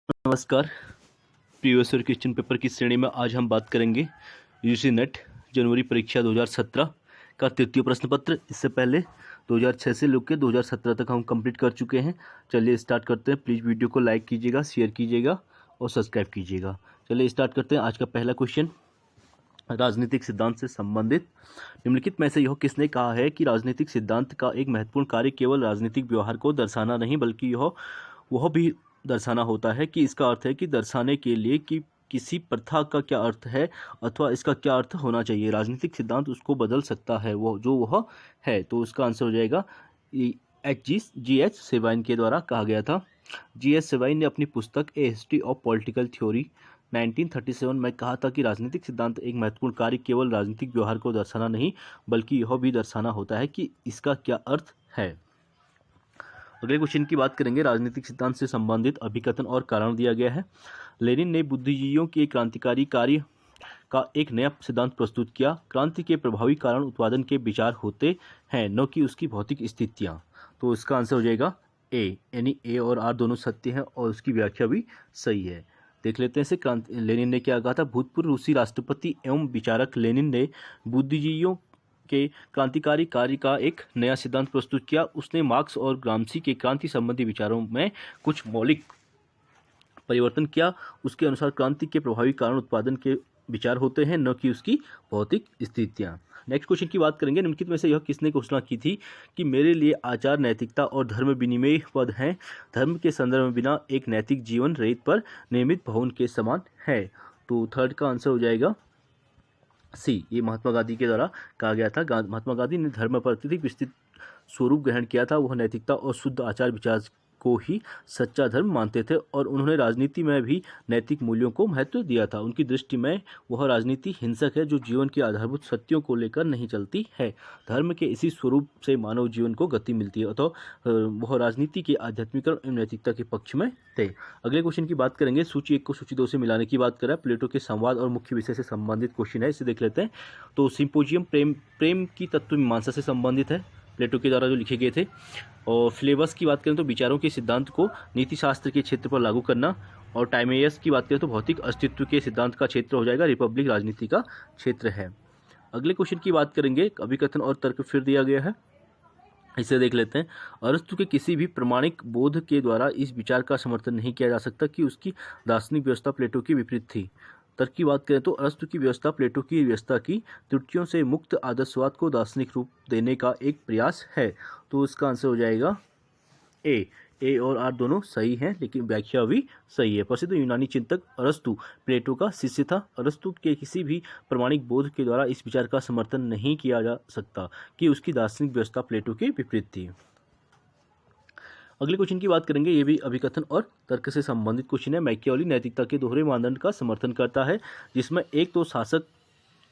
नमस्कार। Previous year question paper की श्रेणी में आज हम बात करेंगे यूजी नेट जनवरी परीक्षा 2017 का तृतीय प्रश्न पत्र। इससे पहले 2006 से लेकर 2017 तक हम कंप्लीट कर चुके हैं। चलिए स्टार्ट करते हैं। प्लीज़ वीडियो को लाइक कीजिएगा, शेयर कीजिएगा और सब्सक्राइब कीजिएगा। चलिए स्टार्ट करते हैं। आज का पहला क्वेश्चन राजनीतिक सिद्धांत से संबंधित। निम्नलिखित में से यह किसने कहा है कि राजनीतिक सिद्धांत का एक महत्वपूर्ण कार्य केवल राजनीतिक व्यवहार को दर्शाना नहीं बल्कि यह वह भी दर्शाना होता है कि इसका अर्थ है कि दर्शाने के लिए कि किसी प्रथा का क्या अर्थ है अथवा इसका क्या अर्थ होना चाहिए। राजनीतिक सिद्धांत उसको बदल सकता है वह है। तो उसका आंसर हो जाएगा जी एच सेवाइन के द्वारा कहा गया था। जी एच सेवाइन ने अपनी पुस्तक ए हिस्ट्री ऑफ पॉलिटिकल थ्योरी 1937 में कहा था कि राजनीतिक सिद्धांत एक महत्वपूर्ण कार्य केवल राजनीतिक व्यवहार को दर्शाना नहीं बल्कि यह भी दर्शाना होता है कि इसका क्या अर्थ है। अगले क्वेश्चन की बात करेंगे। राजनीतिक सिद्धांत से संबंधित अभिकथन और कारण दिया गया है। लेनिन ने बुद्धिजीवियों के क्रांतिकारी कार्य का एक नया सिद्धांत प्रस्तुत किया। क्रांति के प्रभावी कारण उत्पादन के विचार होते हैं, न कि उसकी भौतिक स्थितियाँ। तो इसका आंसर हो जाएगा ए, यानी ए और आर दोनों सत्य हैं और उसकी व्याख्या भी सही है। देख लेते हैं इसे। लेनिन ने क्या कहा था। भूतपूर्व रूसी राष्ट्रपति एवं विचारक लेनिन ने बुद्धिजीवियों के क्रांतिकारी कार्य का एक नया सिद्धांत प्रस्तुत किया। उसने मार्क्स और ग्राम्सी के क्रांति संबंधी विचारों में कुछ मौलिक परिवर्तन किया। उसके अनुसार क्रांति के प्रभावी कारण उत्पादन के विचार होते हैं, न कि उसकी भौतिक स्थितियां। नेक्स्ट क्वेश्चन की बात करेंगे। निम्नलिखित में से यह किसने घोषणा की थी कि मेरे लिए आचार, नैतिकता और धर्म विनिमय पद हैं। धर्म के संदर्भ में बिना एक नैतिक जीवन रेत पर निर्मित भवन के समान है। तो थर्ड का आंसर हो जाएगा सी। ये महात्मा गांधी के द्वारा कहा गया था। महात्मा गांधी ने धर्म पर अत्यधिक विस्तृत स्वरूप ग्रहण किया था। वह नैतिकता और शुद्ध आचार विचार को ही सच्चा धर्म मानते थे और उन्होंने राजनीति में भी नैतिक मूल्यों को महत्व दिया था। उनकी दृष्टि में वह राजनीति हिंसक है जो जीवन के आधारभूत सत्यों को लेकर नहीं चलती है। धर्म के इसी स्वरूप से मानव जीवन को गति मिलती है। तो वह राजनीति के आध्यात्मिकरण एवं नैतिकता के पक्ष में थे। अगले क्वेश्चन की बात करेंगे। सूची 1 को सूची 2 से मिलाने की बात करें। प्लेटो के संवाद और मुख्य विषय से संबंधित क्वेश्चन है, इसे देख लेते हैं। तो सिंपोजियम प्रेम की तत्व मीमांसा से संबंधित है, प्लेटो के द्वारा जो लिखे गए थे। और फ्लेवस की बात करें तो विचारों के सिद्धांत को नीति शास्त्र के क्षेत्र पर लागू करना। और टाइमेयस की बात करें तो भौतिक अस्तित्व के सिद्धांत का क्षेत्र हो जाएगा। रिपब्लिक राजनीति का क्षेत्र है। अगले क्वेश्चन की बात करेंगे। अभिकथन और तर्क फिर दिया गया है, इसे देख लेते हैं। अरस्तु के किसी भी प्रामाणिक बोध के द्वारा इस विचार का समर्थन नहीं किया जा सकता कि उसकी दार्शनिक व्यवस्था प्लेटो की विपरीत थी। तर्क की बात करें तो अरस्तु की व्यवस्था प्लेटो की व्यवस्था की त्रुटियों से मुक्त आदर्शवाद को दार्शनिक रूप देने का एक प्रयास है। तो इसका आंसर हो जाएगा ए और आर दोनों सही हैं, लेकिन व्याख्या भी सही है। प्रसिद्ध यूनानी चिंतक अरस्तु प्लेटो का शिष्य था। अरस्तु के किसी भी प्रामाणिक बोध के द्वारा इस विचार का समर्थन नहीं किया जा सकता कि उसकी दार्शनिक व्यवस्था प्लेटो के विपरीत थी। अगले क्वेश्चन की बात करेंगे। ये भी अभिकथन और तर्क से संबंधित क्वेश्चन है। मैकियावेली नैतिकता के दोहरे मानदंड का समर्थन करता है, जिसमें एक तो शासक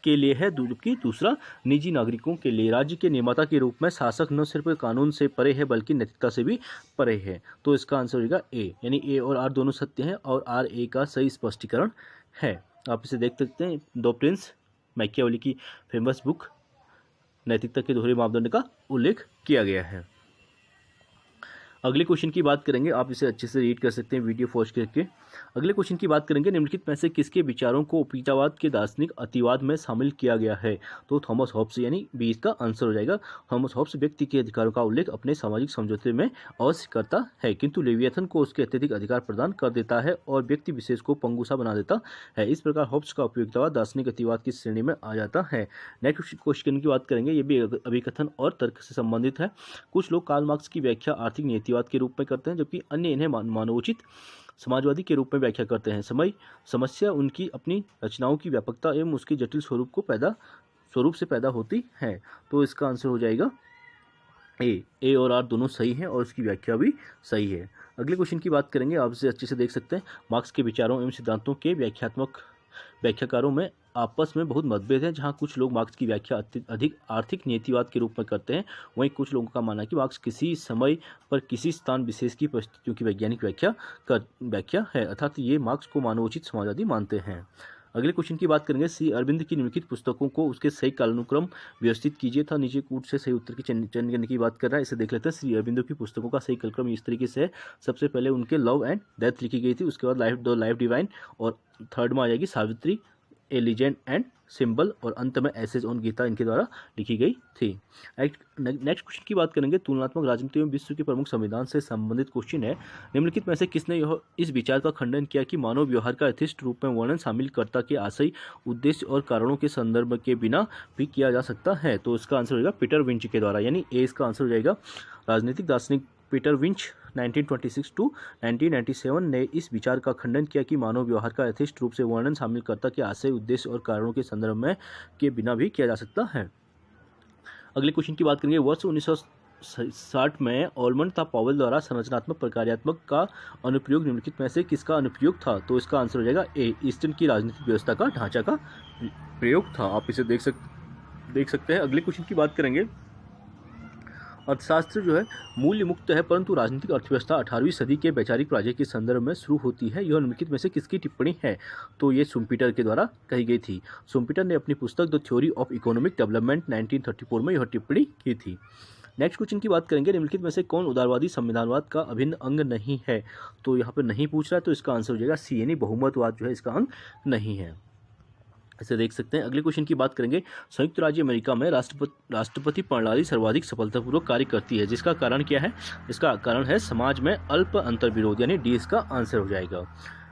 के लिए है जबकि दूसरा निजी नागरिकों के लिए। राज्य के निर्माता के रूप में शासक न सिर्फ कानून से परे है बल्कि नैतिकता से भी परे है। तो इसका आंसर होगा ए, यानी ए और आर दोनों सत्य हैं और आर ए का सही स्पष्टीकरण है। आप इसे देख सकते हैं। दो प्रिंस मैकियावेली की फेमस बुक नैतिकता के दोहरे मापदंड का उल्लेख किया गया है। अगले क्वेश्चन की बात करेंगे। आप इसे अच्छे से रीड कर सकते हैं वीडियो पॉज करके। अगले क्वेश्चन की बात करेंगे। निम्नलिखित में से किसके विचारों को उपीटावाद के दार्शनिक अतिवाद में शामिल किया गया है। तो थॉमस हॉब्स, यानी बी इसका आंसर हो जाएगा। थॉमस हॉब्स व्यक्ति के अधिकारों का उल्लेख अपने सामाजिक समझौते में अवश्य करता है, किंतु लेवियथन को उसके अत्यधिक अधिकार प्रदान कर देता है और व्यक्ति विशेष को पंगुसा बना देता है। इस प्रकार हॉब्स का उपयोगितावाद दार्शनिक अतिवाद की श्रेणी में आ जाता है। नेक्स्ट क्वेश्चन की बात करेंगे। ये भी अभिकथन और तर्क से संबंधित है। कुछ लोग कार्ल मार्क्स की व्याख्या आर्थिक नीतिवाद के रूप में करते हैं, जबकि अन्य इन्हें मानवोचित समाजवादी के रूप में व्याख्या करते हैं। समस्या उनकी अपनी रचनाओं की व्यापकता एवं उसके जटिल स्वरूप से पैदा होती है। तो इसका आंसर हो जाएगा ए और आर दोनों सही हैं और उसकी व्याख्या भी सही है। अगले क्वेश्चन की बात करेंगे। आप इसे अच्छे से देख सकते हैं। मार्क्स के विचारों एवं सिद्धांतों के व्याख्याकारों में आपस में बहुत मतभेद है। जहां कुछ लोग मार्क्स की व्याख्या अधिक आर्थिक नीतिवाद के रूप में करते हैं, वहीं कुछ लोगों का मानना है कि मार्क्स किसी समय पर किसी स्थान विशेष की परिस्थितियों की वैज्ञानिक व्याख्या है, अर्थात ये मार्क्स को मानवोचित समाजवादी मानते हैं। अगले क्वेश्चन की बात करेंगे, श्री अरविंद की निम्नलिखित पुस्तकों को उसके सही कालानुक्रम व्यवस्थित कीजिए था नीचे कूट से सही उत्तर की चयन करने की बात कर रहा है। इसे देख लेते हैं। श्री अरविंदो की पुस्तकों का सही कालक्रम इस तरीके से है, सबसे पहले उनके लव एंड डेथ लिखी गई थी, उसके बाद लाइफ डिवाइन, और थर्ड में आ जाएगी सावित्री, ए लीजेंड एंड सिंबल, और अंत में एसेज ऑन गीता इनके द्वारा लिखी गई थी। नेक्स्ट क्वेश्चन की बात करेंगे, तुलनात्मक राजनीति में विश्व के प्रमुख संविधान से संबंधित क्वेश्चन है। निम्नलिखित में से किसने यह इस विचार का खंडन किया कि मानव व्यवहार का यथेष्ट रूप में वर्णन शामिल कर्ता के आशय, उद्देश्य और कारणों के संदर्भ के बिना भी किया जा सकता है? तो इसका आंसर हो जाएगा पीटर विंच के द्वारा, यानी ए इसका आंसर हो जाएगा। राजनीतिक दार्शनिक पीटर विंच 1926 टू 1997 ने इस विचार का खंडन किया कि मानव व्यवहार का यथेष्ट रूप से वर्णन शामिल करता के आशय, उद्देश्य और कारणों के संदर्भ में के बिना भी किया जा सकता है। अगले क्वेश्चन की बात करेंगे, वर्ष 1960 में ऑलमंड तथा पॉवेल द्वारा संरचनात्मक प्रकार्यात्मक का अनुप्रयोग निम्नलिखित में से किसका अनुप्रयोग था? तो इसका आंसर हो जाएगा ए, ईस्टर्न की राजनीतिक व्यवस्था का ढांचा का प्रयोग था। आप इसे देख सकते हैं। अगले क्वेश्चन की बात करेंगे, अर्थशास्त्र जो है मूल्य मुक्त है, परंतु राजनीतिक अर्थव्यवस्था 18वीं सदी के वैचारिक पराजय के संदर्भ में शुरू होती है, यह निम्नलिखित में से किसकी टिप्पणी है? तो ये शुम्पीटर के द्वारा कही गई थी। शुम्पीटर ने अपनी पुस्तक the theory of economic development 1934 में यह टिप्पणी की थी। नेक्स्ट क्वेश्चन की बात करेंगे, निम्नलिखित में से कौन उदारवादी संविधानवाद का अभिन्न अंग नहीं है? तो यहाँ पर नहीं पूछ रहा है, तो इसका आंसर हो जाएगा सी, यानी बहुमतवाद जो है इसका अंग नहीं है। इसे देख सकते हैं। अगले क्वेश्चन की बात करेंगे, संयुक्त राज्य अमेरिका में राष्ट्रपति प्रणाली सर्वाधिक सफलतापूर्वक कार्य करती है, जिसका कारण क्या है? इसका कारण है समाज में अल्प अंतर विरोध, यानी डी इसका आंसर हो जाएगा।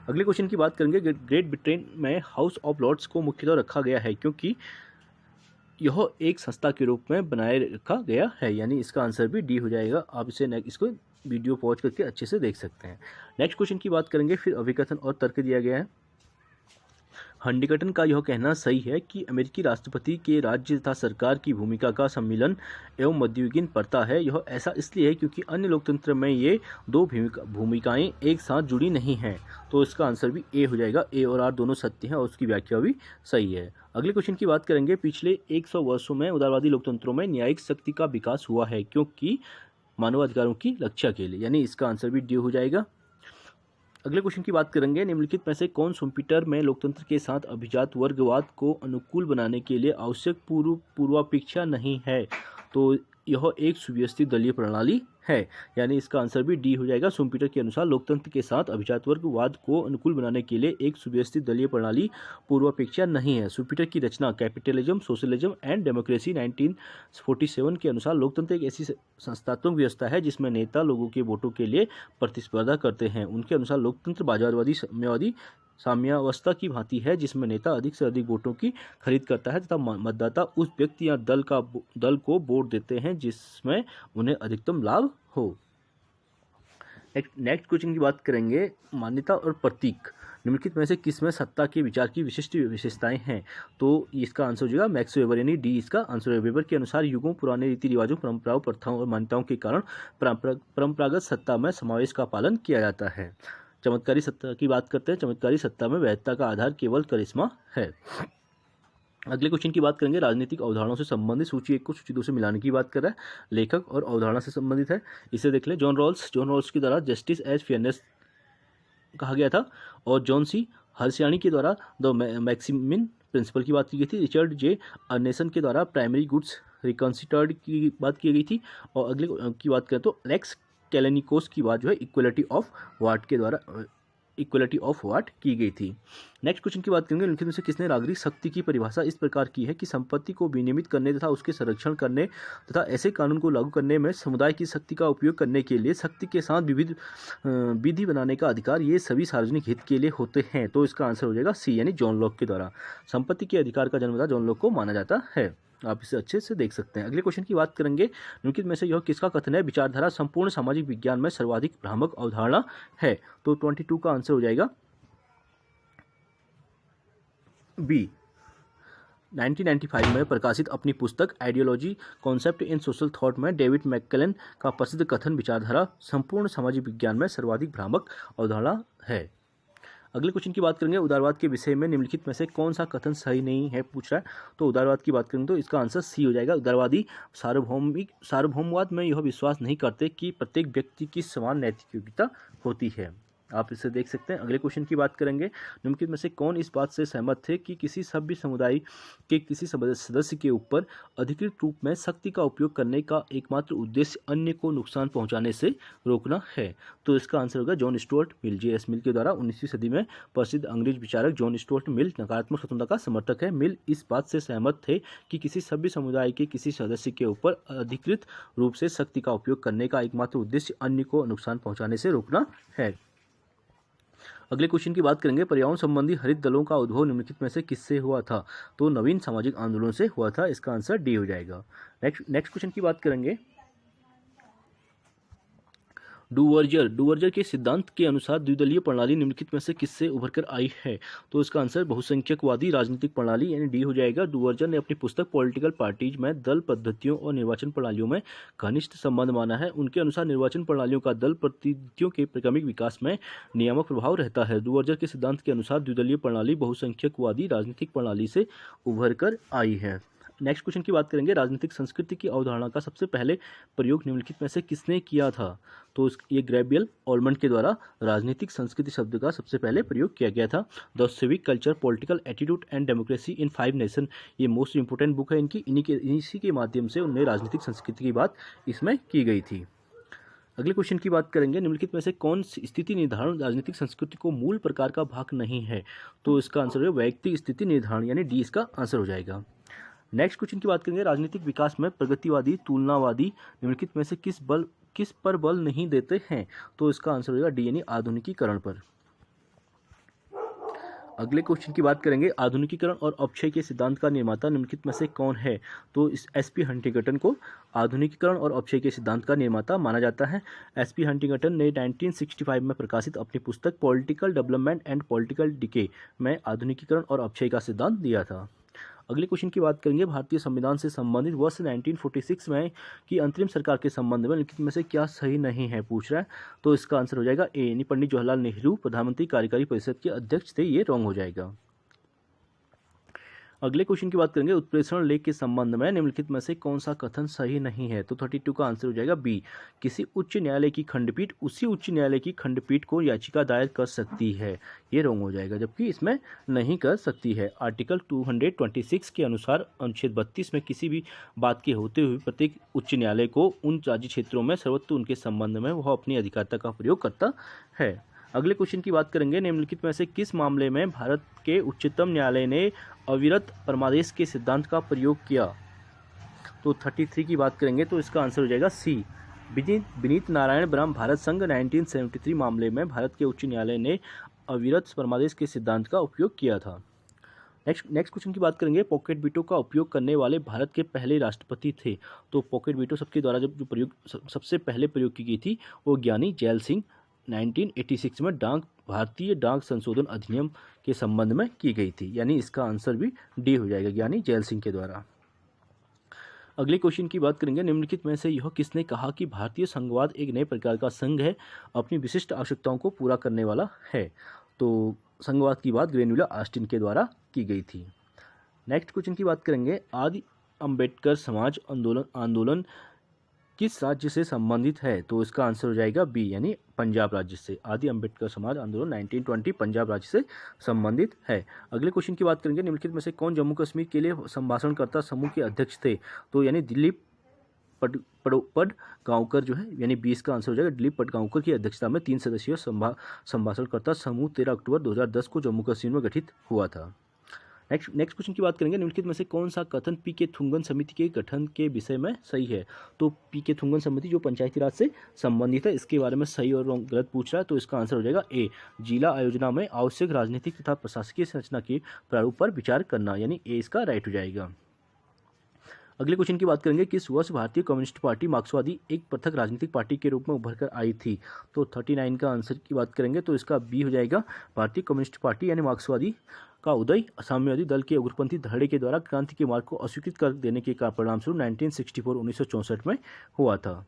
अगले क्वेश्चन की बात करेंगे, ग्रेट ब्रिटेन में हाउस ऑफ लॉर्ड्स को मुख्यतः रखा गया है क्योंकि यह एक संस्था के रूप में बनाए रखा गया है, यानी इसका आंसर भी डी हो जाएगा। आप इसको वीडियो पॉज करके अच्छे से देख सकते हैं। नेक्स्ट क्वेश्चन की बात करेंगे, फिर अभिकथन और तर्क दिया गया है। हंटिंगटन का यह कहना सही है कि अमेरिकी राष्ट्रपति के राज्य तथा सरकार की भूमिका का सम्मिलन एवं मध्ययुगीन पड़ता है। यह ऐसा इसलिए है क्योंकि अन्य लोकतंत्र में ये दो भूमिकाएं एक साथ जुड़ी नहीं हैं। तो इसका आंसर भी ए हो जाएगा। ए और आर दोनों सत्य हैं और उसकी व्याख्या भी सही है। अगले क्वेश्चन की बात करेंगे, पिछले 100 वर्षों में उदारवादी लोकतंत्रों में न्यायिक शक्ति का विकास हुआ है क्योंकि मानवाधिकारों की रक्षा के लिए, यानी इसका आंसर भी डी हो जाएगा। अगले क्वेश्चन की बात करेंगे, निम्नलिखित में से कौन शुम्पीटर में लोकतंत्र के साथ अभिजात वर्गवाद को अनुकूल बनाने के लिए आवश्यक पूर्वापेक्षा नहीं है? तो यह एक सुव्यवस्थित दलीय प्रणाली है, यानी इसका आंसर भी डी हो जाएगा। शुम्पीटर के अनुसार लोकतंत्र के साथ अभिजात वर्गवाद को अनुकूल बनाने के लिए एक सुव्यवस्थित दलीय प्रणाली पूर्वापेक्षा नहीं है। शुम्पीटर की रचना कैपिटलिज्म, सोशलिज्म एंड डेमोक्रेसी 1947 के अनुसार लोकतंत्र एक ऐसी संस्थात्मक व्यवस्था है जिसमें नेता लोगों के वोटों के लिए प्रतिस्पर्धा करते हैं। उनके अनुसार लोकतंत्र बाजारवादी साम्यवादी साम्यावस्था की भांति है जिसमें नेता अधिक से अधिक वोटों की खरीद करता है तथा मतदाता उस व्यक्ति या दल को वोट देते हैं जिसमें उन्हें अधिकतम लाभ हो। नेक्स्ट क्वेश्चन की बात करेंगे, मान्यता और प्रतीक निम्नलिखित में से किसमें सत्ता के विचार की विशिष्ट विशेषताएं हैं? तो इसका आंसर हो जाएगा मैक्स वेबर, यानी डी इसका आंसर है। वेबर के अनुसार युगों, पुराने रीति रिवाजों, परंपराओं, प्रथाओं और मान्यताओं के कारण परंपरागत सत्ता में समावेश का पालन किया जाता है। चमत्कारी सत्ता की बात करते हैं। चमत्कारी सत्ता में वैधता का आधार केवल करिश्मा है। अगले क्वेश्चन की बात करेंगे, राजनीतिक अवधारणाओं से संबंधित सूची 1 को सूची 2 से मिलाने की बात कर रहा है। लेखक और अवधारणा से संबंधित है, इसे देख लें। जॉन रॉल्स के द्वारा जस्टिस एज फेयरनेस कहा गया था, और जॉन सी हर्सियानी के द्वारा द मैक्सिमिन प्रिंसिपल की बात की गई थी। रिचर्ड जे अर्नेसन के द्वारा प्राइमरी गुड्स रिकंसिडर्ड की बात की गई थी। और अगले की बात करें तो एलेक्स कैलेनिकोस की बात जो है इक्वलिटी ऑफ वाट की गई थी। नेक्स्ट क्वेश्चन की बात करेंगे, निम्नलिखित में से किसने नागरिक शक्ति की परिभाषा इस प्रकार की है कि संपत्ति को विनियमित करने तथा उसके संरक्षण करने तथा ऐसे कानून को लागू करने में समुदाय की शक्ति का उपयोग करने के लिए शक्ति के साथ विविध विधि बनाने का अधिकार, ये सभी सार्वजनिक हित के लिए होते हैं। तो इसका आंसर हो जाएगा सी, यानी जॉन लॉक के द्वारा संपत्ति के अधिकार का जन्मदाता जॉन लॉक को माना जाता है। आप इसे अच्छे से देख सकते हैं। अगले क्वेश्चन की बात करेंगे, निम्नलिखित में से यह किसका कथन है विचारधारा संपूर्ण सामाजिक विज्ञान में सर्वाधिक भ्रामक अवधारणा है? तो 22 का आंसर हो जाएगा बी। 1995 में प्रकाशित अपनी पुस्तक ideology concept in social thought में डेविड मैकक्लेन का प्रसिद्ध कथन विचारधारा संपूर्ण सामाजिक विज्ञान में सर्वाधिक भ्रामक अवधारणा है। अगले क्वेश्चन की बात करेंगे, उदारवाद के विषय में निम्नलिखित में से कौन सा कथन सही नहीं है पूछ रहा है। तो उदारवाद की बात करेंगे तो इसका आंसर सी हो जाएगा। उदारवादी सार्वभौमवाद में यह विश्वास नहीं करते कि प्रत्येक व्यक्ति की समान नैतिक योग्यता होती है। आप इसे देख सकते हैं। अगले क्वेश्चन की बात करेंगे, निम्नलिखित में से कौन इस बात से सहमत थे कि किसी सभ्य समुदाय के किसी सदस्य के ऊपर अधिकृत रूप में शक्ति का उपयोग करने का एकमात्र उद्देश्य अन्य को नुकसान पहुंचाने से रोकना है? तो इसका आंसर होगा जॉन स्टुअर्ट मिल। J.S. मिल के द्वारा 19वीं सदी में प्रसिद्ध अंग्रेज विचारक जॉन स्टुअर्ट मिल नकारात्मक स्वतंत्रता का समर्थक है। मिल इस बात से सहमत थे कि किसी सभ्य समुदाय के किसी सदस्य के ऊपर अधिकृत रूप से शक्ति का उपयोग करने का एकमात्र उद्देश्य अन्य को नुकसान पहुंचाने से रोकना है। अगले क्वेश्चन की बात करेंगे, पर्यावरण संबंधी हरित दलों का उद्भव निम्नलिखित में से किससे हुआ था? तो नवीन सामाजिक आंदोलन से हुआ था। इसका आंसर डी हो जाएगा। नेक्स्ट क्वेश्चन की बात करेंगे, डुवर्जर के सिद्धांत के अनुसार द्विदलीय प्रणाली निम्नलिखित में से किससे उभर कर आई है? तो इसका आंसर बहुसंख्यकवादी राजनीतिक प्रणाली यानी डी हो जाएगा। डुवर्जर ने अपनी पुस्तक पॉलिटिकल पार्टीज में दल पद्धतियों और निर्वाचन प्रणालियों में घनिष्ठ संबंध माना है। उनके अनुसार निर्वाचन प्रणालियों का दल प्रतिनिधियों के क्रमिक विकास में नियामक प्रभाव रहता है। डुवर्जर के सिद्धांत के अनुसार द्विदलीय प्रणाली बहुसंख्यकवादी राजनीतिक प्रणाली से उभर कर आई है। नेक्स्ट क्वेश्चन की बात करेंगे, राजनीतिक संस्कृति की अवधारणा का सबसे पहले प्रयोग निम्नलिखित में से किसने किया था? तो ये ग्रेबियल ऑलमंड के द्वारा राजनीतिक संस्कृति शब्द का सबसे पहले प्रयोग किया गया था। The civic culture, political attitude and democracy in 5 nation, ये मोस्ट इंपोर्टेंट बुक है इनकी। इसी के माध्यम से उन्हें राजनीतिक संस्कृति की बात इसमें की गई थी। अगले क्वेश्चन की बात करेंगे, निम्नलिखित में से कौन सी स्थिति निर्धारण राजनीतिक संस्कृति को मूल प्रकार का भाग नहीं है? तो इसका आंसर है वैयक्तिक स्थिति निर्धारण यानी डी इसका आंसर हो जाएगा। नेक्स्ट क्वेश्चन की बात करेंगे, राजनीतिक विकास में प्रगतिवादी तुलनावादी निम्नलिखित में से किस पर बल नहीं देते हैं? तो इसका आंसर होगा डी यानी आधुनिकीकरण पर। अगले क्वेश्चन की बात करेंगे, आधुनिकीकरण और अपक्षय के सिद्धांत का निर्माता निम्नलिखित में से कौन है? तो इस एसपी हंटिंगटन को आधुनिकीकरण और अपक्षय के सिद्धांत का निर्माता माना जाता है। एसपी हंटिंगटन ने 1965 में प्रकाशित अपनी पुस्तक political development and political decay में आधुनिकीकरण और अपक्षय का सिद्धांत दिया था। अगले क्वेश्चन की बात करेंगे, भारतीय संविधान से संबंधित वर्ष 1946 में की अंतरिम सरकार के संबंध में निम्नलिखित में से क्या सही नहीं है पूछ रहा है? तो इसका आंसर हो जाएगा ए यानी पंडित जवाहरलाल नेहरू प्रधानमंत्री कार्यकारी परिषद के अध्यक्ष थे, ये रॉन्ग हो जाएगा। अगले क्वेश्चन की बात करेंगे, उत्प्रेषण लेख के संबंध में निम्नलिखित में से कौन सा कथन सही नहीं है? तो 32 का आंसर हो जाएगा बी। किसी उच्च न्यायालय की खंडपीठ उसी उच्च न्यायालय की खंडपीठ को याचिका दायर कर सकती है, ये रॉन्ग हो जाएगा, जबकि इसमें नहीं कर सकती है। आर्टिकल 226 के अनुसार अनुच्छेद 32 में किसी भी बात के होते हुए प्रत्येक उच्च न्यायालय को उन राज्य क्षेत्रों में सर्वत्र उनके संबंध में वह अपनी अधिकारिता का प्रयोग करता है। अगले क्वेश्चन की बात करेंगे, निम्नलिखित में से किस मामले में भारत के उच्चतम न्यायालय ने अविरत परमादेश के सिद्धांत का प्रयोग किया? तो 33 की बात करेंगे तो इसका आंसर हो जाएगा सी। विनीत नारायण बनाम भारत संघ 1973 मामले में भारत के उच्च न्यायालय ने अविरत परमादेश के सिद्धांत का उपयोग किया था। नेक्स्ट क्वेश्चन की बात करेंगे, पॉकेट वीटो का उपयोग करने वाले भारत के पहले राष्ट्रपति थे? तो पॉकेट वीटो सबके द्वारा जो प्रयोग सबसे पहले प्रयोग की गई थी वो ज्ञानी जैल सिंह 1986 में भारतीय डाक संशोधन अधिनियम के संबंध में की गई थी, यानी इसका आंसर भी डी हो जाएगा, ज्ञानी जैल सिंह के द्वारा। अगले क्वेश्चन की बात करेंगे, निम्नलिखित में से यह किसने कहा कि भारतीय संघवाद एक नए प्रकार का संघ है, अपनी विशिष्ट आवश्यकताओं को पूरा करने वाला है? तो संघवाद की बात ग्रेनुला ऑस्टिन के द्वारा की गई थी। नेक्स्ट क्वेश्चन की बात करेंगे, आदि अम्बेडकर समाज आंदोलन किस राज्य से संबंधित है? तो इसका आंसर हो जाएगा बी यानी पंजाब राज्य से। आदि अम्बेडकर समाज आंदोलन 1920 पंजाब राज्य से संबंधित है। अगले क्वेश्चन की बात करेंगे, निम्नलिखित में से कौन जम्मू कश्मीर के लिए संभाषणकर्ता समूह के अध्यक्ष थे? तो यानी दिलीप पडगांवकर जो है, यानी 20 का आंसर हो जाएगा। दिलीप पडगांवकर की अध्यक्षता में 3 सदस्यीय संभाषणकर्ता समूह 13 अक्टूबर 2010 को जम्मू कश्मीर में गठित हुआ था। नेक्स्ट क्वेश्चन की बात करेंगे, निम्नलिखित में से कौन सा कथन पी.के. थुंगन समिति के गठन के विषय में सही है? तो पी.के. थुंगन समिति जो पंचायती राज से संबंधित है, इसके बारे में सही और गलत पूछ रहा है, तो इसका आंसर हो जाएगा ए। जिला आयोजना में आवश्यक राजनीतिक तथा प्रशासकीय संरचना के प्रारूप पर विचार करना, यानी ए इसका राइट हो जाएगा। अगले क्वेश्चन की बात करेंगे, किस वर्ष भारतीय कम्युनिस्ट पार्टी मार्क्सवादी एक पृथक राजनीतिक पार्टी के रूप में उभर कर आई थी? तो 39 का आंसर की बात करेंगे तो इसका बी हो जाएगा। भारतीय कम्युनिस्ट पार्टी यानी मार्क्सवादी का उदय साम्यवादी दल के उग्रपंथी धड़े के द्वारा क्रांति के मार्ग को अस्वीकृत कर देने के परिणामस्वरूप 1964 में हुआ था।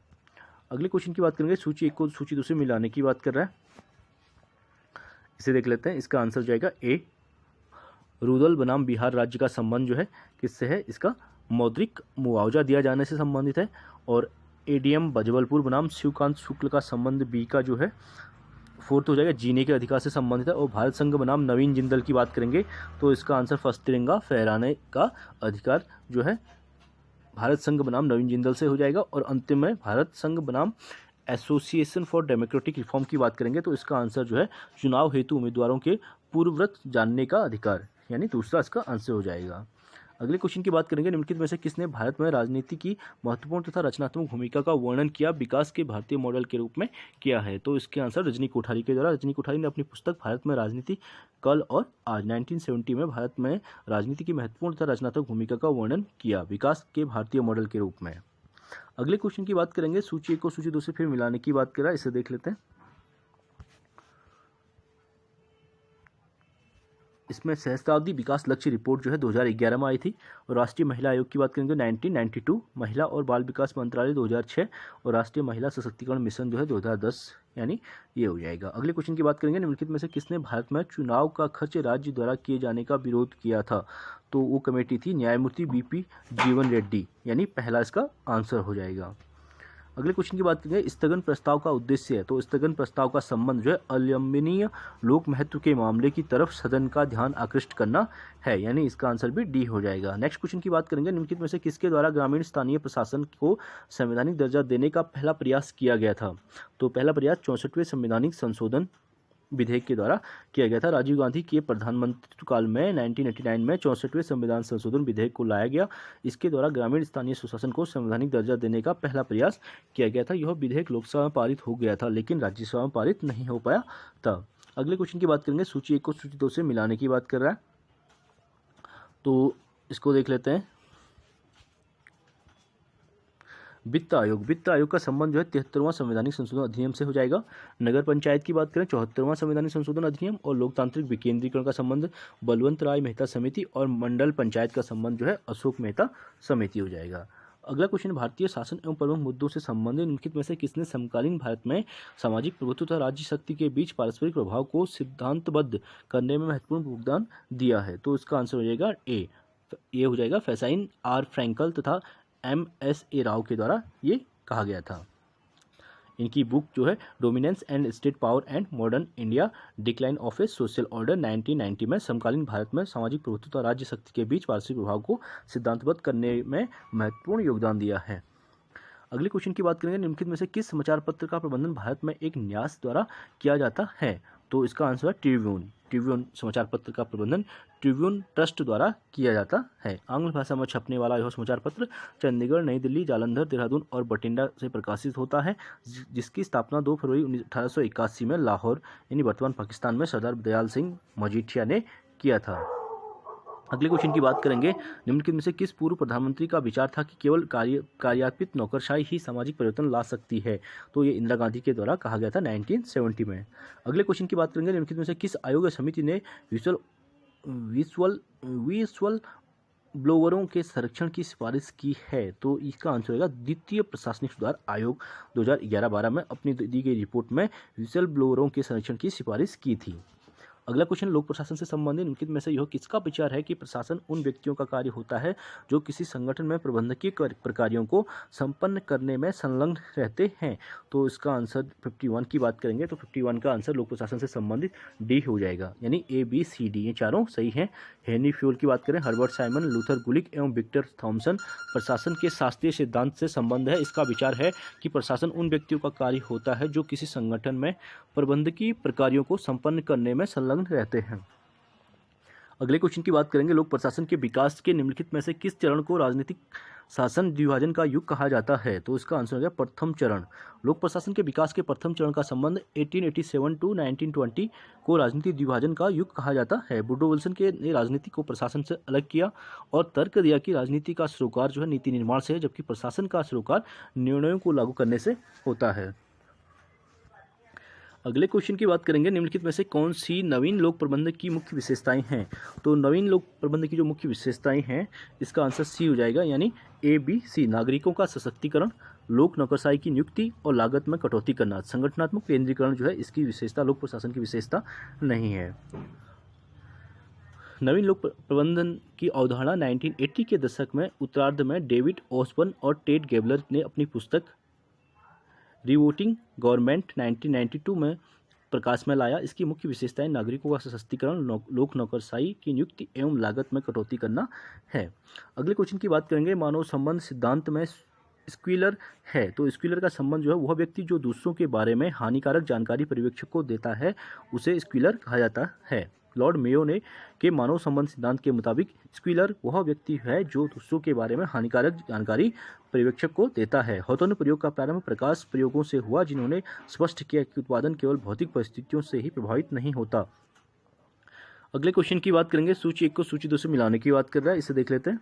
अगले क्वेश्चन की बात करेंगे, सूची 1 को सूची 2 से मिलाने की बात कर रहा है, इसे देख लेते हैं। इसका आंसर जाएगा ए। रुदल बनाम बिहार राज्य का संबंध जो है किससे है? इसका मौद्रिक मुआवजा दिया जाने से संबंधित है। और एडीएम बजबलपुर बनाम शिवकांत शुक्ल का संबंध बी का जो है फोर्थ हो जाएगा जीने के अधिकार से संबंधित है। और भारत संघ बनाम नवीन जिंदल की बात करेंगे तो इसका आंसर फर्स्ट तिरंगा फहराने का अधिकार जो है भारत संघ बनाम नवीन जिंदल से हो जाएगा। और अंतिम में भारत संघ बनाम एसोसिएशन फॉर डेमोक्रेटिक रिफॉर्म की बात करेंगे तो इसका आंसर जो है चुनाव हेतु उम्मीदवारों के पूर्वव्रत जानने का अधिकार, यानी दूसरा इसका आंसर हो जाएगा। अगले क्वेश्चन की बात करेंगे, निम्नलिखित में से किसने भारत में राजनीति की महत्वपूर्ण तथा रचनात्मक भूमिका का वर्णन किया विकास के भारतीय मॉडल के रूप में किया है? तो इसके आंसर रजनी कोठारी के द्वारा। रजनी कोठारी ने अपनी पुस्तक भारत में राजनीति कल और आज 1970 में भारत में राजनीति की महत्वपूर्ण तथा रचनात्मक भूमिका का वर्णन किया विकास के भारतीय मॉडल के रूप में। अगले क्वेश्चन की बात करेंगे, सूची 1 को सूची 2 से फिर मिलाने की बात करा, इसे देख लेते हैं। इसमें सहस्त्राब्दी विकास लक्ष्य रिपोर्ट जो है 2011 में आई थी। और राष्ट्रीय महिला आयोग की बात करेंगे 1992, महिला और बाल विकास मंत्रालय 2006 और राष्ट्रीय महिला सशक्तिकरण मिशन जो है 2010, यानी ये हो जाएगा। अगले क्वेश्चन की बात करेंगे, निम्नलिखित में से किसने भारत में चुनाव का खर्च राज्य द्वारा किए जाने का विरोध किया था? तो वो कमेटी थी न्यायमूर्ति बीपी जीवन रेड्डी, यानी पहला इसका आंसर हो जाएगा। अगले क्वेश्चन की बात करेंगे, स्थगन प्रस्ताव का उद्देश्य है। तो स्थगन प्रस्ताव का संबंध जो है अलंबनीय लोक महत्व के मामले की तरफ सदन का ध्यान आकृष्ट करना है, यानी इसका आंसर भी डी हो जाएगा। नेक्स्ट क्वेश्चन की बात करेंगे, निम्नलिखित में से किसके द्वारा ग्रामीण स्थानीय प्रशासन को संवैधानिक दर्जा देने का पहला प्रयास किया गया था? तो पहला प्रयास 64वें संवैधानिक संशोधन विधेयक के द्वारा किया गया था। राजीव गांधी के प्रधानमंत्री काल में 1989 में 64वें संविधान संशोधन विधेयक को लाया गया। इसके द्वारा ग्रामीण स्थानीय सुशासन को संवैधानिक दर्जा देने का पहला प्रयास किया गया था। यह विधेयक लोकसभा में पारित हो गया था, लेकिन राज्यसभा में पारित नहीं हो पाया था। अगले क्वेश्चन की बात करेंगे, सूची 1 को सूची 2 से मिलाने की बात कर रहा है, तो इसको देख लेते हैं। वित्त आयोग का संबंध जो है 73वां संवैधानिक संशोधन अधिनियम से हो जाएगा। नगर पंचायत की बात करें 74वां संवैधानिक संशोधन अधिनियम। और लोकतांत्रिक विकेंद्रीकरण का संबंध बलवंत राय मेहता समिति। और मंडल पंचायत का संबंध जो है अशोक मेहता समिति हो जाएगा। अगला क्वेश्चन, भारतीय शासन एवं प्रमुख मुद्दों से संबंधित निम्नलिखित में से किसने समकालीन भारत में सामाजिक प्रभुत्व तथा राज्य शक्ति के बीच पारस्परिक प्रभाव को सिद्धांतबद्ध करने में महत्वपूर्ण योगदान दिया है? तो इसका आंसर हो जाएगा ए, ये हो जाएगा फैसाइन आर फ्रैंकल तथा M.S.A. राव के द्वारा ये कहा गया था। इनकी बुक जो है dominance and state power and modern India decline of A social order 1990 में समकालीन भारत में सामाजिक प्रभुत्व और राज्य शक्ति के बीच पारस्परिक प्रभाव को सिद्धांतबद्ध करने में महत्वपूर्ण योगदान दिया है। अगले क्वेश्चन की बात करेंगे, निम्नलिखित में से किस समाचार पत्र का प्रबंधन भारत में एक न्यास द्वारा किया जाता है? तो इसका आंसर है ट्रिब्यून समाचार पत्र का प्रबंधन ट्रिब्यून ट्रस्ट द्वारा किया जाता है। आंग्ल भाषा में छपने वाला यह समाचार पत्र चंडीगढ़, नई दिल्ली, जालंधर, देहरादून और बठिंडा से प्रकाशित होता है, जिसकी स्थापना 2 फरवरी 1881 में लाहौर यानी वर्तमान पाकिस्तान में सरदार दयाल सिंह मजीठिया ने किया था। अगले क्वेश्चन की बात करेंगे, निम्नलिखित में से किस पूर्व प्रधानमंत्री का विचार था कि केवल कार्यान्वित नौकरशाही ही सामाजिक परिवर्तन ला सकती है? तो ये इंदिरा गांधी के द्वारा कहा गया था 1970 में। अगले क्वेश्चन की बात करेंगे, निम्नलिखित में से किस आयोग या समिति ने विजुअल ब्लोअरों के संरक्षण की सिफारिश की है? तो इसका आंसर होगा द्वितीय प्रशासनिक सुधार आयोग 2011-12 में अपनी दी गई रिपोर्ट में विजुअल ब्लोअरों के संरक्षण की सिफारिश की थी। अगला क्वेश्चन, लोक प्रशासन से संबंधित निम्नलिखित में से यह किसका विचार है कि प्रशासन उन व्यक्तियों का कार्य होता है जो किसी संगठन में प्रबंधकीय प्रकार्यों को संपन्न करने में संलग्न रहते हैं? तो इसका आंसर 51 की बात करेंगे तो 51 का आंसर लोक प्रशासन से संबंधित डी हो जाएगा, यानी A, B, C, D ये चारों सही हैं। हेनरी फ्यूल की बात करें, हर्बर्ट साइमन, लूथर गुलिक एवं विक्टर थॉमसन। प्रशासन के शास्त्रीय सिद्धांत से संबंध है। इसका विचार है कि प्रशासन उन व्यक्तियों का कार्य होता है जो किसी संगठन में प्रबंधकीय प्रकार्यों को संपन्न करने में संलग्न रहते हैं। अगले क्वेश्चन की बात करेंगे, लोक प्रशासन के विकास के निम्नलिखित में से किस चरण को राजनीतिक शासन द्विभाजन का युग कहा जाता है? तो इसका आंसर है प्रथम चरण। लोक प्रशासन के विकास के प्रथम चरण का संबंध 1887 टू 1920 को राजनीतिक द्विभाजन का युग कहा जाता है। वुड्रो विल्सन ने राजनीति को प्रशासन से अलग किया और तर्क दिया कि राजनीति का सरोकार जो है नीति निर्माण से है, जबकि प्रशासन का सरोकार निर्णयों को लागू करने से होता है। अगले क्वेश्चन की बात करेंगे, निम्नलिखित में से कौन सी नवीन लोक प्रबंधन की मुख्य विशेषताएं हैं? तो नवीन लोक प्रबंधन की जो मुख्य विशेषताएं हैं इसका आंसर सी हो जाएगा, यानी A, B, C। नागरिकों का सशक्तिकरण, लोक नौकरशाही की नियुक्ति और लागत में कटौती करना। संगठनात्मक केंद्रीकरण जो है इसकी विशेषता लोक प्रशासन की विशेषता नहीं है। नवीन लोक प्रबंधन की अवधारणा 1980 के दशक में उत्तरार्ध में डेविड ओसबर्न और टेड गैबलर ने अपनी पुस्तक रिवोटिंग गवर्नमेंट 1992 में प्रकाश में लाया। इसकी मुख्य विशेषताएं नागरिकों का सशक्तिकरण, लोक नौकरशाही की नियुक्ति एवं लागत में कटौती करना है। अगले क्वेश्चन की बात करेंगे, मानव संबंध सिद्धांत में स्क्विलर है। तो स्क्विलर का संबंध जो है वह व्यक्ति जो दूसरों के बारे में हानिकारक जानकारी पर्यवेक्षक को देता है उसे स्क्विलर कहा जाता है। लॉर्ड मेयो ने के मानव संबंध सिद्धांत के मुताबिक स्क्विलर वह व्यक्ति है जो दूसरों के बारे में हानिकारक जानकारी पर्यवेक्षक को देता है। हॉथॉर्न प्रयोग का प्रारंभ प्रकाश प्रयोगों से हुआ जिन्होंने स्पष्ट किया कि उत्पादन केवल भौतिक परिस्थितियों से ही प्रभावित नहीं होता। अगले क्वेश्चन की बात करेंगे, सूची 1 को सूची 2 से मिलाने की बात कर रहा है, इसे देख लेते हैं।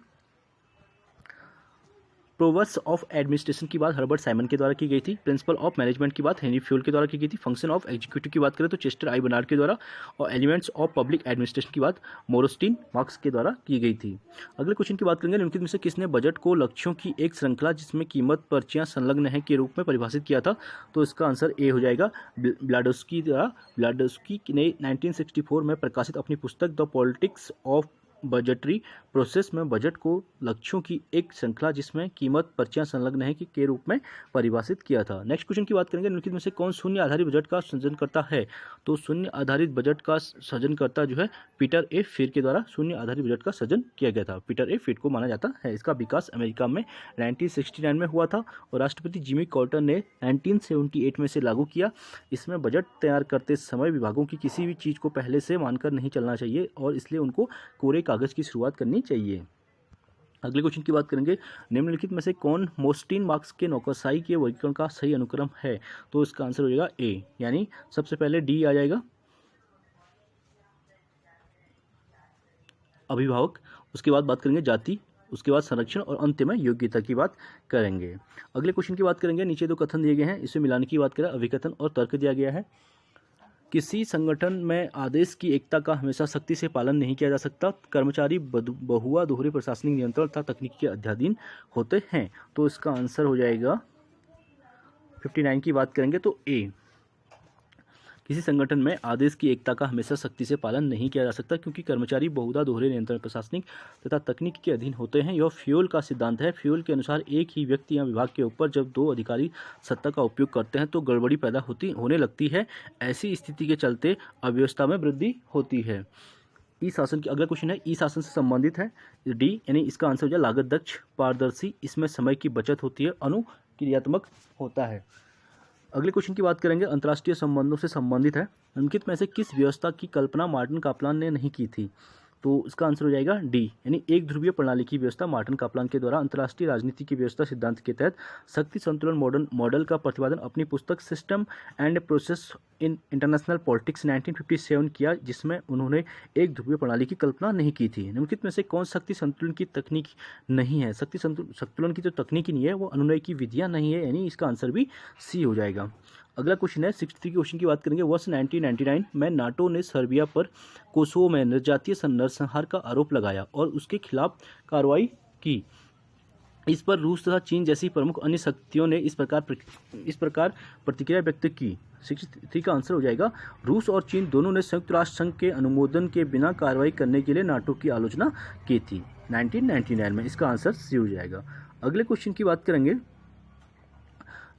प्रोवर्स ऑफ एडमिनिस्ट्रेशन की बात हर्बर्ट साइमन के द्वारा की गई थी। प्रिंसिपल ऑफ मैनेजमेंट की बात हेनरी फ्यूल के द्वारा की गई थी। फंक्शन ऑफ एग्जीक्यूटिव की बात करें तो चेस्टर आई बर्नार्ड के द्वारा, और एलिमेंट्स ऑफ पब्लिक एडमिनिस्ट्रेशन की बात मोरोस्टीन मार्क्स के द्वारा की गई थी। अगले क्वेश्चन की बात करेंगे, निम्नलिखित में से किसने बजट को लक्ष्यों की एक श्रृंखला जिसमें कीमत पर्चियां संलग्न है के रूप में परिभाषित किया था? तो इसका आंसर ए हो जाएगा, ब्लाडोस्की द्वारा। ब्लाडोस्की ने 1964 में प्रकाशित अपनी पुस्तक the politics of budgetary process में बजट को लक्ष्यों की एक श्रृंखला जिसमें कीमत पर्चियां संलग्न है के रूप में परिभाषित किया था। नेक्स्ट क्वेश्चन की बात करेंगे, निम्नलिखित में से कौन शून्य आधारित बजट का सृजन करता है? तो शून्य आधारित बजट का सृजनकर्ता जो है पीटर ए फिर के द्वारा शून्य आधारित बजट का सृजन किया गया था। पीटर ए फिर को माना जाता है। इसका विकास अमेरिका में 1969 में हुआ था और राष्ट्रपति जिमी कार्टर ने 1978 में से लागू किया। इसमें बजट तैयार करते समय विभागों की किसी भी चीज़ को पहले से मानकर नहीं चलना चाहिए और इसलिए उनको कोरे कागज की शुरुआत करनी चाहिए। अगले क्वेश्चन की बात करेंगे, निम्नलिखित में से कौन मोरोस्टीन मार्क्स के नौकरशाही के वर्गीकरण का सही अनुक्रम है? तो इसका आंसर हो जाएगा ए, यानी सबसे पहले डी आ जाएगा अभिभावक, उसके बाद बात करेंगे जाति, उसके बाद संरक्षण और अंत में योग्यता की बात करेंगे। अगले क्वेश्चन की बात करेंगे, नीचे 2 कथन दिए गए हैं, इसे मिलाने की बात करें। अभिकथन और तर्क दिया गया है। किसी संगठन में आदेश की एकता का हमेशा सख्ती से पालन नहीं किया जा सकता। कर्मचारी बहुआ दोहरे प्रशासनिक नियंत्रण तथा तकनीक के अधीन होते हैं। तो इसका आंसर हो जाएगा 59 की बात करेंगे तो ए, किसी संगठन में आदेश की एकता का हमेशा सख्ती से पालन नहीं किया जा सकता क्योंकि कर्मचारी बहुधा दोहरे नियंत्रण प्रशासनिक तथा तकनीक के अधीन होते हैं। यह फ्यूल का सिद्धांत है। फ्यूल के अनुसार एक ही व्यक्ति या विभाग के ऊपर जब 2 अधिकारी सत्ता का उपयोग करते हैं तो गड़बड़ी पैदा होने लगती है। ऐसी स्थिति के चलते अव्यवस्था में वृद्धि होती है। ई शासन की अगला क्वेश्चन है, ई शासन से संबंधित है डी, यानी इसका आंसर हो जाए लागत दक्ष, पारदर्शी, इसमें समय की बचत होती है, अनुक्रियात्मक होता है। अगले क्वेश्चन की बात करेंगे, अंतर्राष्ट्रीय संबंधों से संबंधित है। निम्नलिखित में से किस व्यवस्था की कल्पना मार्टिन कापलान ने नहीं की थी? तो इसका आंसर हो जाएगा डी, यानी एक ध्रुवीय प्रणाली की व्यवस्था मार्टिन कापलान के द्वारा अंतर्राष्ट्रीय राजनीति की व्यवस्था सिद्धांत के तहत शक्ति संतुलन मॉडल का प्रतिपादन अपनी पुस्तक system and process in international politics 1957 किया, जिसमें उन्होंने एक ध्रुवीय प्रणाली की कल्पना नहीं की थी। निम्नलिखित में से कौन शक्ति संतुलन की तकनीक नहीं है? शक्ति संतुलन की जो तकनीकी नहीं है वो अनुनय की विधियां नहीं है, यानी इसका आंसर भी सी हो जाएगा। अगला क्वेश्चन है 63 क्वेश्चन की बात करेंगे। वर्ष 1999 में नाटो ने सर्बिया पर कोसोवो में निर्जातीय नरसंहार का आरोप लगाया और उसके खिलाफ कार्रवाई की। इस पर रूस तथा चीन जैसी प्रमुख अन्य शक्तियों ने इस प्रकार प्रतिक्रिया व्यक्त की। 63 का आंसर हो जाएगा रूस और चीन दोनों ने संयुक्त राष्ट्र संघ के अनुमोदन के बिना कार्रवाई करने के लिए नाटो की आलोचना की थी 1999 में। इसका आंसर सी हो जाएगा। अगले क्वेश्चन की बात करेंगे,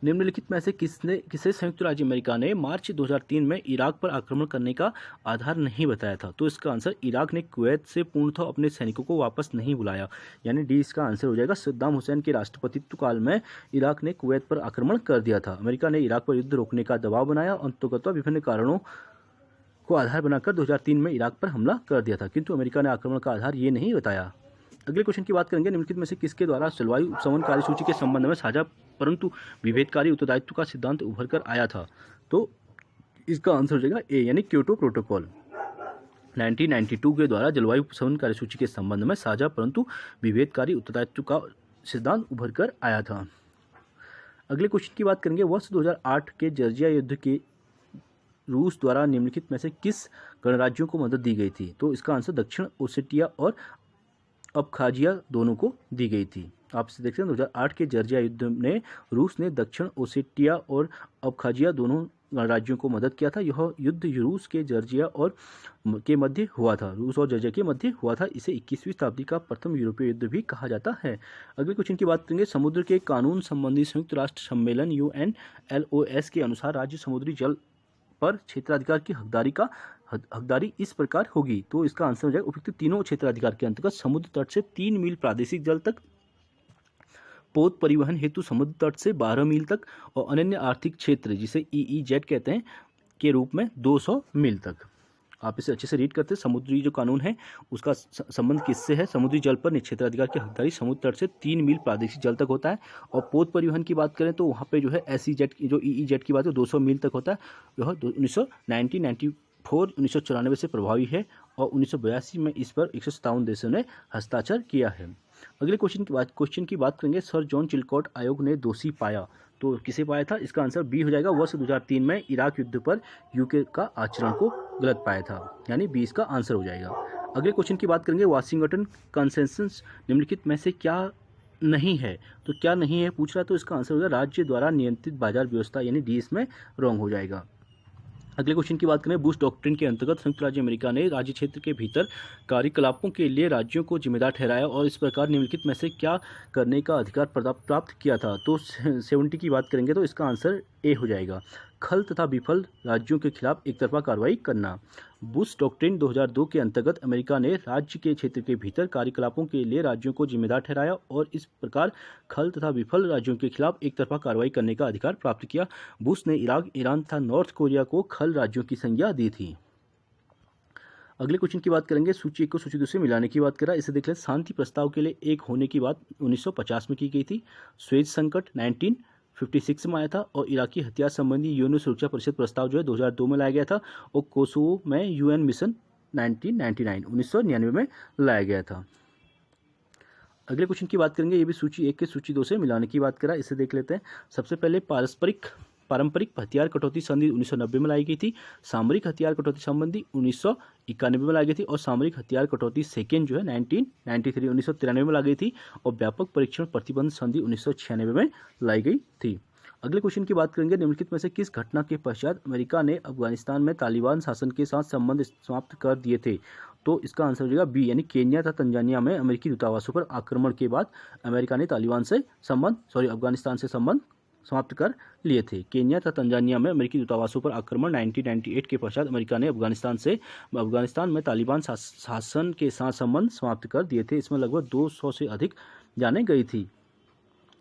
निम्नलिखित में से किसे संयुक्त राज्य अमेरिका ने मार्च 2003 में इराक पर आक्रमण करने का आधार नहीं बताया था? तो इसका आंसर इराक ने कुवैत से पूर्णतः अपने सैनिकों को वापस नहीं बुलाया, यानी डी इसका आंसर हो जाएगा। सद्दाम हुसैन के राष्ट्रपतित्व काल में इराक ने कुवैत पर आक्रमण कर दिया था। अमेरिका ने इराक पर युद्ध रोकने का दबाव बनाया, अंततः विभिन्न कारणों को आधार बनाकर 2003 में इराक पर हमला कर दिया था, किंतु अमेरिका ने आक्रमण का आधार ये नहीं बताया। अगले क्वेश्चन की बात करेंगे, निम्नलिखित में से किसके द्वारा जलवायु उपशमन कार्यसूची के संबंध में साझा परंतु विभेदकारी उत्तरदायित्व का सिद्धांत उभर कर आया था? तो इसका आंसर हो जाएगा ए, यानी क्योटो प्रोटोकॉल 1992 के द्वारा जलवायु उपशमन कार्यसूची के संबंध में साझा परंतु विभेदकारी उत्तरदायित्व का सिद्धांत उभर कर आया था। अगले क्वेश्चन की बात करेंगे, वर्ष 2008 के जॉर्जिया युद्ध के रूस द्वारा निम्नलिखित में से किस गणराज्यों को मदद दी गई थी? तो इसका आंसर दक्षिण ओसेटिया और अबखाजिया दोनों को दी गई थी। आप इसे देखते हैं 2008 के जॉर्जिया युद्ध में रूस ने दक्षिण ओसेटिया और अबखाजिया दोनों गणराज्यों को मदद किया था। यह युद्ध रूस के जॉर्जिया और के मध्य हुआ था, रूस और जॉर्जिया के मध्य हुआ था। इसे 21वीं शताब्दी का प्रथम यूरोपीय युद्ध भी कहा जाता है। अगले क्वेश्चन की बात करेंगे, समुद्र के कानून संबंधी संयुक्त राष्ट्र सम्मेलन UNLOS के अनुसार राज्य समुद्री जल पर क्षेत्राधिकार की हकदारी इस प्रकार होगी। तो इसका आंसर हो जाएगा उपयुक्त तीनों क्षेत्राधिकार के अंतर्गत समुद्र तट से 3 मील प्रादेशिक जल तक, पोत परिवहन हेतु समुद्र तट से 12 मील तक और अनन्य आर्थिक क्षेत्र जिसे EEZ कहते हैं के रूप में 200 मील तक। आप इसे अच्छे से रीड करते हैं। समुद्री जो कानून है उसका संबंध किससे है? समुद्री जल पर क्षेत्राधिकार की हकदारी समुद्र तट से 3 मील प्रादेशिक जल तक होता है। और पोत परिवहन की बात करें तो वहाँ पे जो है SEZ जो EEZ की बात है 200 मील तक होता है। जो है 1994 से प्रभावी है और 1982 में इस पर 157 देशों ने हस्ताक्षर किया है। अगले क्वेश्चन की बात करेंगे। सर जॉन चिलकॉट आयोग ने दोषी पाया, तो किसे पाया था? इसका आंसर बी हो जाएगा। वर्ष 2003 में इराक युद्ध पर यूके का आचरण को गलत पाया था, यानी बी इसका आंसर हो जाएगा। अगले क्वेश्चन की बात करेंगे। वाशिंगटन कंसेंसस निम्नलिखित में से क्या नहीं है? तो क्या नहीं है पूछ रहा है, तो इसका आंसर होगा राज्य द्वारा नियंत्रित बाजार व्यवस्था, यानी डी इसमें रॉन्ग हो जाएगा। अगले क्वेश्चन की बात करें। बुश डॉक्ट्रिन के अंतर्गत संयुक्त राज्य अमेरिका ने राज्य क्षेत्र के भीतर कार्यकलापों के लिए राज्यों को जिम्मेदार ठहराया और इस प्रकार निम्नलिखित में से क्या करने का अधिकार प्राप्त किया था? तो 70 की बात करेंगे तो इसका आंसर ए हो जाएगा। खल तथा विफल राज्यों के खिलाफ एक तरफा कार्रवाई करना। बुश डॉक्ट्रिन 2002 के अंतर्गत अमेरिका ने राज्य के क्षेत्र के भीतर कार्यकलापों के लिए राज्यों को जिम्मेदार ठहराया और इस प्रकार खल तथा विफल राज्यों के खिलाफ एक तरफा कार्रवाई करने का अधिकार प्राप्त किया। बुश ने इराक, ईरान तथा नॉर्थ कोरिया को खल राज्यों की संज्ञा दी थी। अगले क्वेश्चन की बात करेंगे। सूची 1 को सूची 2 से मिलाने की बात करा। इसे देख लें। शांति प्रस्ताव के लिए एक होने की बात 1950 में की गई थी। स्वेज संकट 1956 में आया था और इराकी हथियार संबंधी यूएन सुरक्षा परिषद प्रस्ताव जो है 2002 में लाया गया था और कोसोवो में UN मिशन 1999 में लाया गया था। अगले क्वेश्चन की बात करेंगे। ये भी सूची 1 के सूची 2 से मिलाने की बात करा। इसे देख लेते हैं। सबसे पहले पारंपरिक हथियार कटौती संधि 1990 में लाई गई थी। सामरिक हथियार कटौती संबंधी 1991 में लाई गई थी और सामरिक हथियार कटौती सेकेंड जो है 1993 में लाई गई थी और व्यापक परीक्षण प्रतिबंध संधि 1996 में लाई गई थी। अगले क्वेश्चन की बात करेंगे। निम्नलिखित में से किस घटना के पश्चात अमेरिका ने अफगानिस्तान में तालिबान शासन के साथ संबंध समाप्त कर दिए थे? तो इसका आंसर हो जाएगा बी, यानी केन्या तथा तंजानिया में अमेरिकी दूतावासों पर आक्रमण के बाद अमेरिका ने अफगानिस्तान से संबंध समाप्त कर लिए थे। केन्या तथा तंजानिया में अमेरिकी दूतावासों पर आक्रमण 1998 के पश्चात अमेरिका ने अफगानिस्तान में तालिबान शासन के साथ संबंध समाप्त कर दिए थे। इसमें लगभग 200 से अधिक जाने गई थी।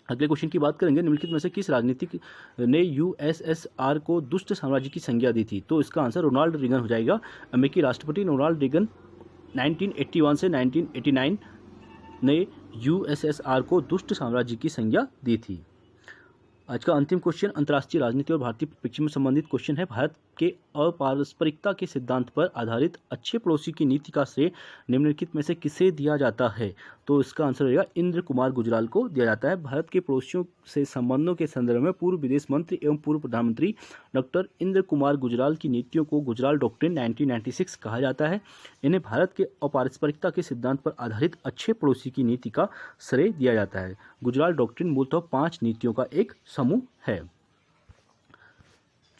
अगले क्वेश्चन की बात करेंगे। निम्नलिखित में से किस राजनीतिक ने USSR को दुष्ट साम्राज्य की संज्ञा दी थी? तो इसका आंसर रोनाल्ड रीगन हो जाएगा। अमेरिकी राष्ट्रपति रोनाल्ड रीगन 1981 से 1989 ने USSR को दुष्ट साम्राज्य की संज्ञा दी थी। आज का अंतिम क्वेश्चन अंतर्राष्ट्रीय राजनीति और भारतीय परिप्रेक्ष्य में संबंधित क्वेश्चन है। भारत के अपारस्परिकता के सिद्धांत पर आधारित अच्छे पड़ोसी की नीति का श्रेय निम्नलिखित में से किसे दिया जाता है? तो इसका आंसर रहेगा इंद्र कुमार गुजराल को दिया जाता है। भारत के पड़ोसियों से संबंधों के संदर्भ में पूर्व विदेश मंत्री एवं पूर्व प्रधानमंत्री डॉक्टर इंद्र कुमार गुजराल की नीतियों को गुजराल डॉक्ट्रिन 1996 कहा जाता है। इन्हें भारत के अपारस्परिकता के सिद्धांत पर आधारित अच्छे पड़ोसी की नीति का श्रेय दिया जाता है। गुजराल डॉक्ट्रिन मूलतः 5 नीतियों का एक समूह है।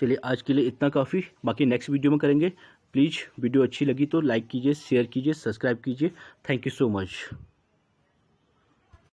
चलिए आज के लिए इतना काफ़ी, बाकी नेक्स्ट वीडियो में करेंगे। प्लीज़ वीडियो अच्छी लगी तो लाइक कीजिए, शेयर कीजिए, सब्सक्राइब कीजिए। Thank you so much.